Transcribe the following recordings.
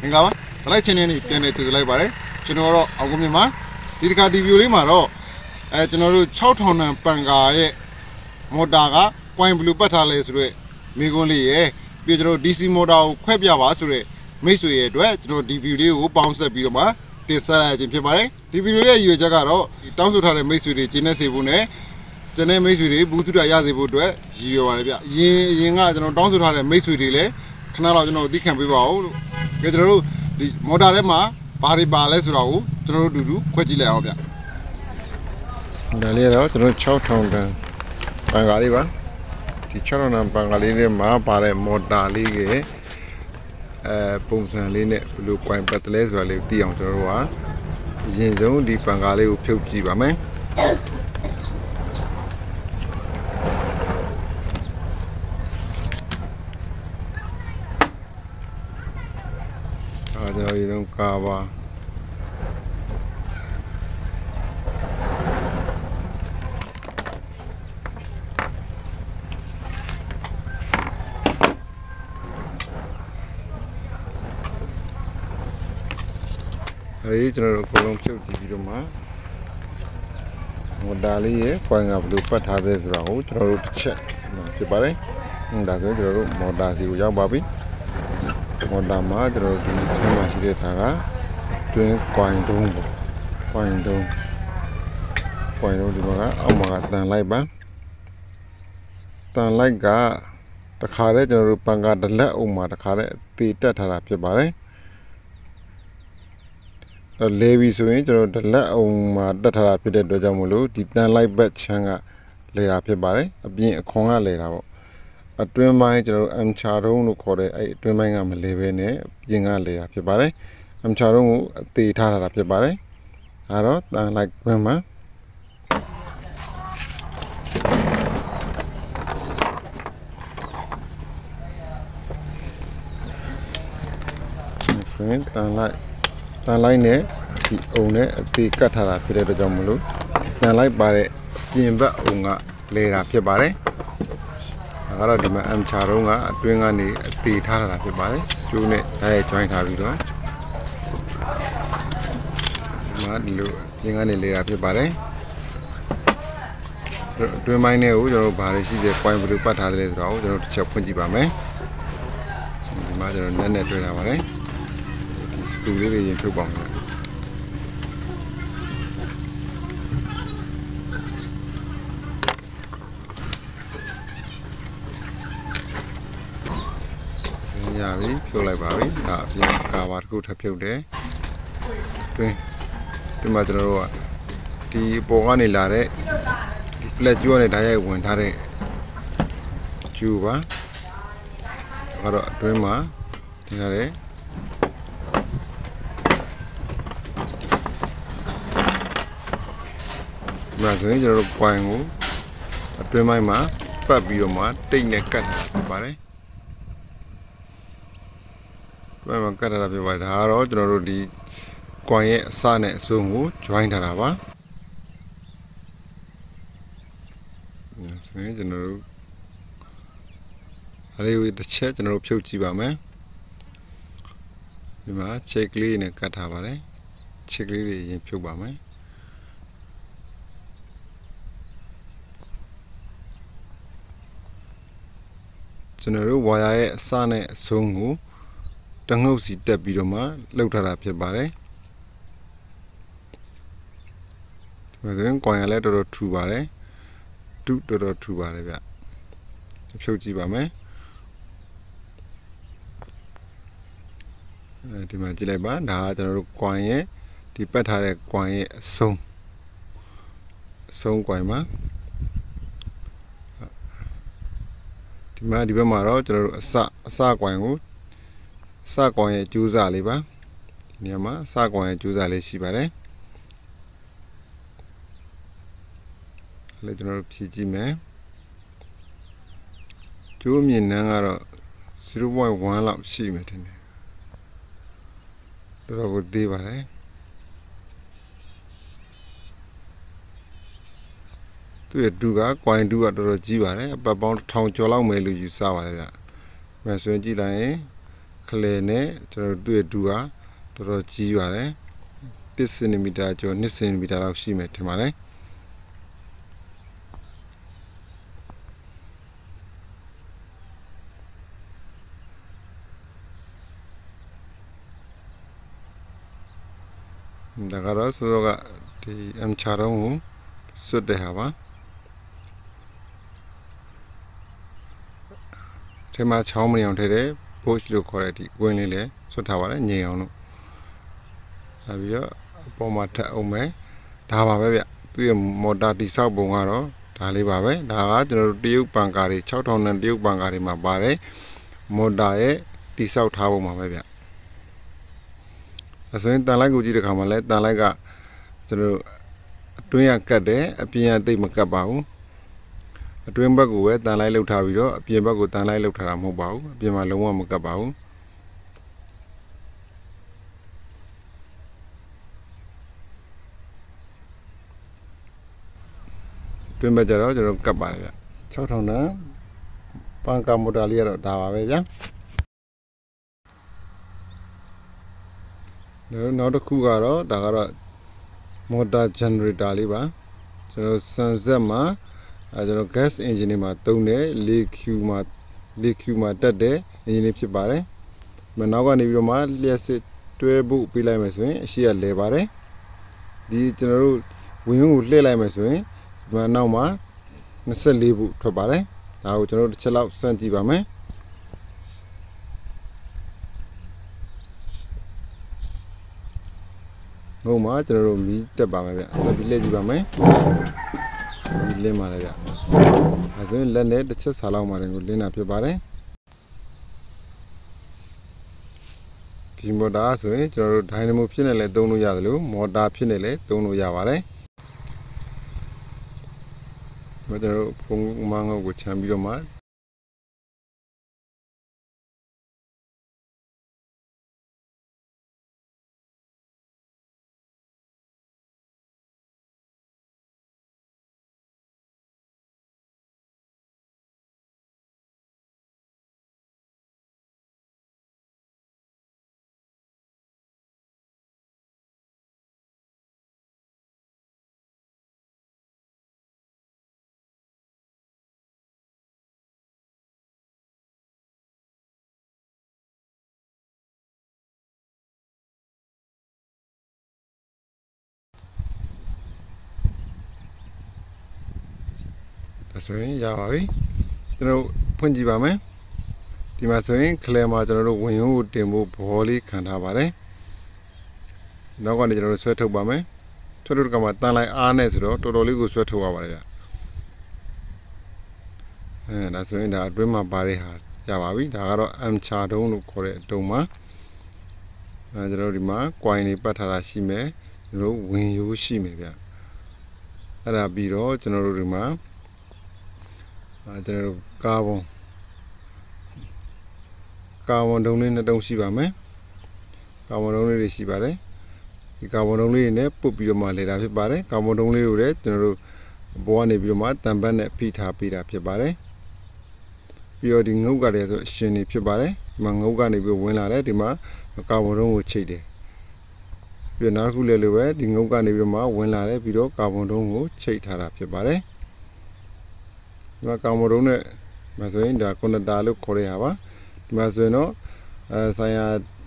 င်္ဂလာပါဘလိုက်ချင်းနေပြန်နေတူလိုက်ပါတယ်ကျွန်တော်တော့အောက်ကုန်မြန်မာဒီတစ်ခါဒီဗီဒီယိုလေးမှာတော့ကျွန်တော်တို့6000တန်ပန်ကာရဲ့မော်တာက point blue ပတ်ထားလဲဆိုတော့မိကွန်းလေးရဲ့ပြီးကျွန်တော် DC မော်တာကိုခွဲပြပါဆိုတော့မိတ်ဆွေရဲ့အတွက်ကျွန်တော်ဒီဗီဒီယိုလေးကိုပေါင်းဆက်ပြီးတော့မှတင်ဆက်ရခြင်းဖြစ်ပါတယ်ဒီဗီဒီယိုရဲ့ရည်ရွယ်ချက်ကတော့တောင်းဆိုထားတဲ့မိတ်ဆွေတွေကျင်းနေစေဖို့နဲ့ကျန်တဲ့မိတ်ဆွေတွေဘူးတူတာရစေဖို့အတွက်ရည်ရွယ်ပါတယ်ဗျအရင်ကကျွန်တော်တောင်းဆိုထားတဲ့မိတ်ဆွေတွေလည်းခဏတော့ကျွန်တော်သိခံပေးပါဦးလို့ကျွန်တော်တို့ဒီမော်တာထဲမှာဘာတွေပါလဲဆိုတာကိုကျွန်တော်တို့အတူတူခွဲကြည့်လိုက်အောင်ဗျဒါလေးတော့ကျွန်တော်6000တန်ပန်ကားလေးပါဒီ6000တန်ပန်ကားလေးနဲ့မှာပါတဲ့မော်တာလေးရဲ့ပုံစံလေးနဲ့ဘယ်လိုကွိုင်ပတ်တယ်လဲဆိုတာလေးသိအောင်ကျွန်တော်တို့ကအရင်ဆုံးဒီပန်ကားလေးကိုဖြုတ်ကြည့်ပါမယ်ကျွန်တော်ဒီတော့ကာပါအဲဒီကျွန်တော်တို့အကုန်လုံးဖြုတ်ကြည့်ပြီးတော့မှမော်တာလေးရဲ့ကွိုင်ကဘယ်လိုပတ်ထားလဲဆိုတာကိုကျွန်တော်တို့တစ်ချက်ဖြစ်ပါတယ်ဒါဆိုရင်ကျွန်တော်တို့မော်တာစီကိုရောက်ပါပြီမော်တာမှာကျွန်တော်တို့ဒီချင်းမှာရှိတဲ့ထားကတွင်းကွိုင်တုံးပေါ့ကွိုင်တုံးဒီမှာကအောက်မှာကတန်လိုက်ပါတန်လိုက်ကတခါတည်းကျွန်တော်တို့ပန်ကားတစ်လက်အုံမှာတခါတည်းအသေးတက်ထားတာဖြစ်ပါတယ်လေပြီဆိုရင်ကျွန်တော်တစ်လက်အုံမှာတက်ထားတာဖြစ်တဲ့အတွက်ကြောင့်မလို့ဒီတန်လိုက်ဘက်ချမ်းကလေတာဖြစ်ပါတယ်အပြင်အခွန်ကလေတာပေါ့အတွင်းပိုင်းကျွန်တော်တို့အမ်ချာတုံးလို့ခေါ်တဲ့အဲ့အတွင်းပိုင်းကမလေဘဲနဲ့ပြင်ကလေတာဖြစ်ပါတယ်အမ်ချာတုံးကိုအသေးထားတာဖြစ်ပါတယ်အဲတော့တန်လိုက်ဘက်မှာဆိုရင်တန်လိုက်နဲ့ဒီအုံနဲ့အသေးကတ်ထားတာဖြစ်တဲ့အတွက်ကြောင့်မလို့တန်လိုက်ပါတဲ့ပြင်ဘက်အုံကလေတာဖြစ်ပါတယ်ဒါကတော့ဒီမှာအမ်ချာတုံးကအတွင်းကနေအသေးထားတာဖြစ်ပါတယ်ကျိုးနဲ့ဓာတ်ရိုက် join ထားပြီးတော့ဒီမှာဒီလိုပြင်ကနေလေတာဖြစ်ပါတယ်အတွင်းပိုင်းနဲ့ကိုကျွန်တော်တို့ဘာတွေရှိတဲ့ point ဘယ်လိုပတ်ထားတယ်ဆိုတာကိုကျွန်တော်တစ်ချက်ဖွင့်ကြည့်ပါမယ်ဒီမှာကျွန်တော်နဲ့တွေ့တာပါတယ်ဒီစကရူလေးတွေရင်ထုတ်ပါမယ်ရပြီဖြုတ်လိုက်ပါပြီဒါအပြင်ကာဘာတစ်ခုထပ်ဖြုတ်တယ်တွင်းဒီမှာကျွန်တော်တို့ကဒီပေါ်ကနေလာတဲ့ဒီ flat ကျိုးနဲ့ဓာတ်ရိုက်ဝင်ထားတဲ့ကျိုးပါဒါကတော့အတွင်းမှာဒီရတယ်ဒီမှာဆိုရင်ကျွန်တော်တို့ point ကိုအတွင်းပိုင်းမှာပတ်ပြီးတော့မှတိတ်နဲ့ကတ်ထားပါတယ်ဘယ်မှာကတ်ထားတာပြပါဒါကတော့ကျွန်တော်တို့ဒီကွန်ရဲ့အစနဲ့အဆုံးကို join ထားတာပါဆိုရင်ကျွန်တော်တို့အဲ့ဒီတစ်ချက်ကျွန်တော်တို့ဖြုတ်ကြည့်ပါမယ်ဒီမှာ check လေးနဲ့ကတ်ထားပါတယ် check လေးတွေရင်ဖြုတ်ပါမယ်ကျွန်တော်တို့ဝါယာရဲ့အစနဲ့အဆုံးကိုတငုတ်စီတက်ပြီးတော့မှလှုပ်ထားတာဖြစ်ပါတယ်ဒီမှာဆိုရင်ကွန်ရလည်းတော်တော်ထူပါတယ်တော်တော်ထူပါတယ်ဗျဖြုတ်ကြည့်ပါမယ်ဒီမှာကြည့်လိုက်ပါဒါကကျွန်တော်တို့ကွန်ရဲ့ဒီပတ်ထားတဲ့ကွန်ရဲ့အဆုံးကွန်မှာဒီဘက်မှာတော့ကျွန်တော်တို့အစကွန်ကိုစကွန်ရဲ့ကျိုးစားလေးပါဒီနေရာမှာစကွန်ရဲ့ကျိုးစားလေးရှိပါတယ်လည်းကျွန်တော်တို့ဖြည့်ကြည့်မယ်ကျိုးမြင့်နှန်းကတော့ 0.1 လောက်ရှိမယ်ထင်တယ်တော်တော်ကိုသေးပါတယ်သူ့ရဲ့တူကကွိုင်တူကတော်တော်ကြီးပါတယ်အပတ်ပေါင်း1000ကျော်လောက်မယ်လို့ယူဆပါတယ်ဗျ။မဆိုရင်ကြည့်လိုက်ရင်ခ လေနဲ့ကျွန်တော်တွေ့တူတာတော်တော်ကြီးပါတယ်1 cm ကျော်2 cm လောက်ရှိမယ်ထင်ပါတယ်ဒါကတော့ဆိုတော့ကဒီ M ချတော့ကိုစွတ်တဲ့ဟာပါထဲမှာချောင်းမနေအောင်ထည့်တယ် push လို့ခေါ်တဲ့ဒီကွင်းလေးလည်းစွတ်ထားပါတယ်ငြိမ်အောင်လို့ဒါပြီးတော့အပေါ်မှာထပ်အောင်မယ်ဒါပါပဲဗျသူ့ရဲ့မော်တာတိဆောက်ပုံကတော့ဒါလေးပါပဲဒါကကျွန်တော်တို့တရုတ်ပန်ကာတွေ6000နဲ့တရုတ်ပန်ကာတွေမှာပါတယ်မော်တာရဲ့တိဆောက်ထားပုံပါပဲဗျအဲဆိုရင်တန်လိုက်ကိုကြည့်တဲ့ခါမှာလဲတန်လိုက်ကကျွန်တော်အတွင်းရကတ်တယ်အပြင်ရသိပ်မကတ်ပါဘူးအတွင်းဘက်ကိုပဲတန်လိုက်လှုပ်ထားပြီးတော့အပြင်ဘက်ကိုတန်လိုက်လှုပ်ထားတာမဟုတ်ပါဘူးအပြင်မှာလုံးဝမကတ်ပါဘူးတွင်းဘက်ကျတော့ကျွန်တော်ကတ်ပါတယ်ဗျ6000တန်ပန်ကာမော်တာလေးကတော့ဒါပါပဲဗျာနောက်တစ်ခုကတော့ဒါကတော့မော်တာဂျန်နရေတာလေးပါကျွန်တော်ဆန်ဆက်မှာကျွန်တော် gas engine တွေမှာတုံးတယ်4Q မှာတက်တဲ့ engine လေးဖြစ်ပါတယ်နောက်ကနေပြီးတော့မှလျှက်စစ်တွဲဖို့ပေးလိုက်မယ်ဆိုရင်အရှိရလဲပါတယ်ဒီကျွန်တော်တို့ဝင်ကိုလှည့်လိုက်မယ်ဆိုရင်ဒီမှာနောက်မှာ24ဖို့ထွက်ပါတယ်ဒါကိုကျွန်တော်တို့တစ်ချက်လောက်စမ်းကြည့်ပါမယ်ငုံမှာကျွန်တော်တို့မီးတက်ပါမယ်ဗျတက်ပြီးလက်ကြည့်ပါမယ်ဒီလင်းပါလေဗျအဲဆိုရင်လက်နဲ့တစ်ချက်စားလောက်မှလည်းကိုလင်းတာဖြစ်ပါတယ်ဒီမော်တာဆိုရင်ကျွန်တော်တို့ဒိုင်နမိုဖြစ်နေလဲသုံးလို့ရတယ်လို့မော်တာဖြစ်နေလဲသုံးလို့ရပါတယ်ကျွန်တော်တို့ဖုန်းမငုတ်ကိုခြံပြီးတော့မှဆိုရင်ရပါပြီကျွန်တော်ဖွင့်ကြည့်ပါမယ်ဒီမှာဆိုရင်ကလယ်မှာကျွန်တော်တို့ဝင်ရုံးကိုတင်ဖို့ဘောလေးခံထားပါတယ်နောက်ကနေကျွန်တော်တို့ဆွဲထုတ်ပါမယ်ဆွဲထုတ်ကမှတန်လိုက်အားနဲ့ဆိုတော့တော်တော်လေးကိုဆွဲထုတ်ရပါတယ်ဗျဒါဆိုရင်ဒါအတွင်းမှာပါတဲ့ဟာရပါပြီဒါကတော့ M ချတုံးလို့ခေါ်တဲ့အတုံးမှာကျွန်တော်ဒီမှာ coin တွေပတ်ထားတာရှိမယ်ကျွန်တော်ဝင်ရိုးရှိမယ်ဗျအဲ့ဒါပြီးတော့ကျွန်တော်တို့ဒီမှာကျွန်တော်တို့ကာဗွန်တုံးလေး2တုံးရှိပါမယ်ကာဗွန်တုံးလေးတွေရှိပါတယ်ဒီကာဗွန်တုံးလေးတွေနဲ့ပုတ်ပြီးတော့မှလဲတာဖြစ်ပါတယ်ကာဗွန်တုံးလေးတွေလည်းကျွန်တော်တို့ဘောကနေပြီးတော့မှတံပတ်နဲ့ဖိထားပေးတာဖြစ်ပါတယ်ပြီးတော့ဒီငုတ်ကလည်းဆိုအရှင်နေဖြစ်ပါတယ်ဒီမှာငုတ်ကနေပြီးဝင်လာတယ်ဒီမှာကာဗွန်တုံးကိုချိတ်တယ်ပြီးတော့နောက်တစ်ခုလည်းလိုပဲဒီငုတ်ကနေပြီးတော့မှဝင်လာတယ်ပြီးတော့ကာဗွန်တုံးကိုချိတ်ထားတာဖြစ်ပါတယ်ဒီမှာကာဗွန်တုံးနဲ့မဆိုရင်ဒါကွန်ဒတာလို့ခေါ်ရတာပါဒီမှာဆိုရင်တော့ဆိုင်ရာ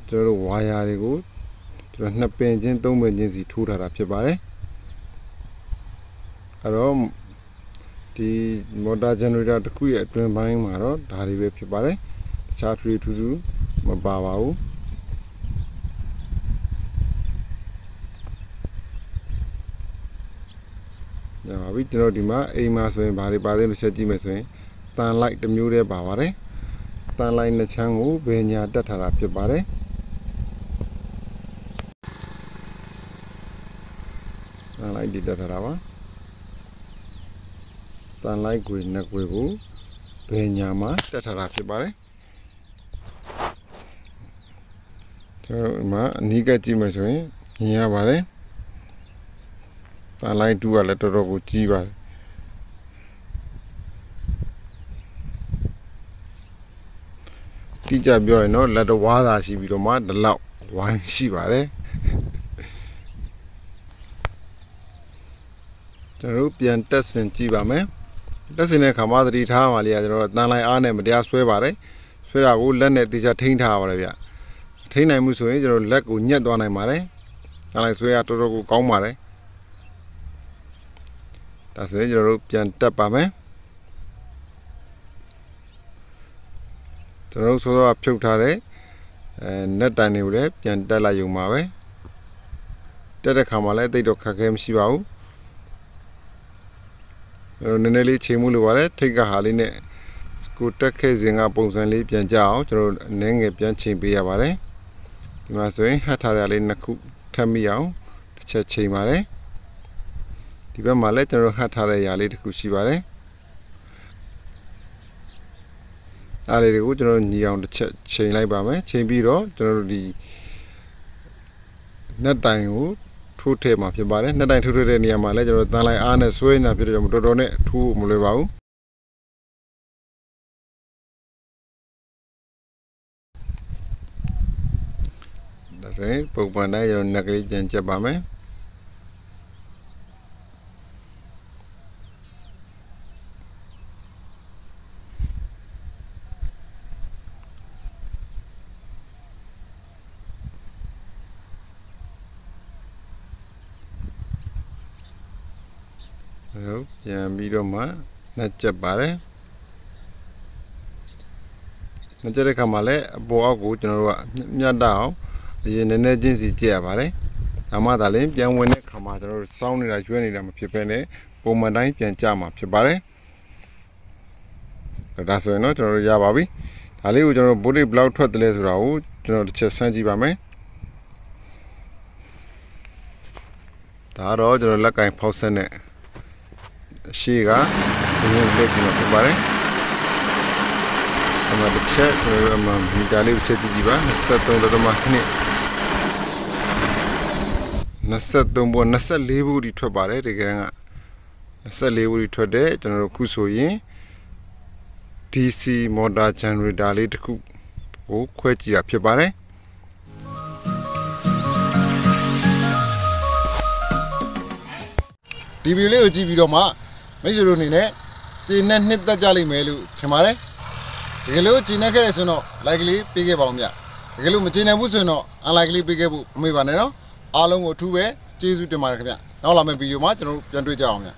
ကျွန်တော်တို့ဝါယာတွေကိုကျွန်တော်2ပင်ချင်း3ပင်ချင်းစီထိုးထားတာဖြစ်ပါတယ်အဲ့တော့ဒီမော်တာဂျန်နရေတာတစ်ခုရဲ့အတွင်းပိုင်းမှာတော့ဒါတွေပဲဖြစ်ပါတယ်တခြားထူးမပါပါဘူးရပါပြီကျွန်တော်ဒီမှာအိမ်မှာဆိုရင်ဘာတွေပါသေးလို့ဆက်ကြည့်မယ်ဆိုရင်တန်လိုက်တစ်မျိုးတည်းပါပါတယ်တန်လိုက်နှစ်ချမ်းကိုဘယ်ညာတက်ထားတာဖြစ်ပါတယ်တန်လိုက်ဒီတက်ထားတာပါတန်လိုက်ခွေနှစ်ခွေကိုဘယ်ညာမှာတက်ထားတာဖြစ်ပါတယ်ကျွန်တော်ဒီမှာအနီးကကြည့်မယ်ဆိုရင်မြင်ရပါတယ်တန်လိုက်တူကလည်းတော်တော်ကိုကြီးပါတယ်တ တိကျပြောရင်တော့လက်တော်ဝါးသာရှိပြီးတော့မှဒီလောက်ဝိုင်းရှိပါတယ်ကျွန်တော်တို့ပြန်တက်ဆင်ကြည့်ပါမယ်တက်ဆင်တဲ့ခါမှာသတိထားပါလိမ့်ကျွန်တော်တန်လိုက်အားနဲ့မတရားဆွဲပါတယ်ဆွဲတာကိုလက်နဲ့တေချာထိန်းထားပါတယ်ဗျထိန်းနိုင်မှုဆိုရင်ကျွန်တော်လက်ကိုညှက်သွားနိုင်ပါတယ်တန်လိုက်ဆွဲရတော်တော်ကိုကောင်းပါတယ်ဒါဆိုရင်ကျွန်တော်တို့ပြန်တက်ပါမယ်ကျွန်တော်တို့ဆိုတော့ဖြုတ်ထားတဲ့နက်တိုင်တွေကိုလည်းပြန်တက်လိုက်ရုံပါပဲတက်တဲ့ခါမှာလည်းတိတ်တော့ခက်ခဲမရှိပါဘူးနည်းနည်းလေးချိန်မှုလိုပါတယ်ထိတ်ကဟာလေးနဲ့ကိုတက်ခဲ့စဉ်ကပုံစံလေးပြန်ကြအောင်ကျွန်တော်နည်းငယ်ပြန်ချိန်ပေးရပါတယ်ဒီမှာဆိုရင်ဟတ်ထားရလေးနှစ်ခုထပ်မိအောင်တစ်ချက်ချိန်ပါတယ်ဒီဘက်မှာလည်းကျွန်တော်ဟတ်ထားတဲ့ຢာလေးတစ်ခုရှိပါတယ်အားလေးတွေကိုကျွန်တော်ညီအောင်တစ်ချက်ချိန်လိုက်ပါမယ်ချိန်ပြီးတော့ကျွန်တော်တို့ဒီနက်တိုင်ကိုထိုးထည့်မှာဖြစ်ပါတယ်နက်တိုင်ထိုးထည့်တဲ့နေရာမှာလည်းကျွန်တော်တန်လိုက်အားနဲ့ဆွဲနေတာဖြစ်တဲ့ကြောင့်တော်တော်နဲ့ထိုးမလွယ်ပါဘူးဒါဆိုရင်ပုံမှန်တိုင်းကျွန်တော်နက်ကလေးပြန်ကျက်ပါမယ်ဟုတ်ပြန်ပြီးတော့မှနှက်ချက်ပါတယ်နှက်ချက်တဲ့ခါမှာလည်းအပေါ်အောက်ကိုကျွန်တော်တို့ကမြတ်တအောင်အရင်နည်းနည်းချင်းစီကြည့်ရပါတယ်ဒါမှသာလျှင်ပြန်ဝင်တဲ့ခါမှာကျွန်တော်တို့စောင်းနေတာရွှဲနေတာမဖြစ်ဘဲနဲ့ပုံမှန်တိုင်းပြန်ကြမှာဖြစ်ပါတယ်ဒါဆိုရင်တော့ကျွန်တော်တို့ရပါပြီဒါလေးကိုကျွန်တော်တို့ body block ထွက်တယ်လဲဆိုတာကိုကျွန်တော်တစ်ချက်စမ်းကြည့်ပါမယ်ဒါတော့ကျွန်တော်လက်ကင်ဖောက်ဆက်နဲ့ရှေ့ကဘယ်လိုလဲကျွန်တော်ပြပါတယ်အမှတစ်ချက်မီတာလေးတစ်ချက်ကြည့်ကြည့်ပါ23.2 23ဘော24ဘူးဒီထွက်ပါတယ်တကယ်က24ဘူးဒီထွက်တယ်ကျွန်တော်တို့ခုဆိုရင် DC motor generator လေးတစ်ခုကိုခွဲကြည့်တာဖြစ်ပါတယ်ဒီဗီဒီယိုလေးကိုကြည့်ပြီးတော့မှမိတ်ဆွေတို့အနေနဲ့ကျင်းနဲ့နှစ်သက်ကြလိမ့်မယ်လို့ထင်ပါတယ်တကယ်လို့ကျင်းနဲ့ခဲ့ရဆိုတော့ like လေးပေးခဲ့ပါဦးဗျတကယ်လို့မကျင်းနိုင်ဘူးဆိုရင်တော့ unlike လေးပေးခဲ့ဖို့မမေ့ပါနဲ့နော်အားလုံးကိုအထူးပဲကျေးဇူးတင်ပါတယ်ခင်ဗျနောက်လာမယ့်ဗီဒီယိုမှာကျွန်တော်တို့ပြန်တွေ့ကြအောင်ဗျ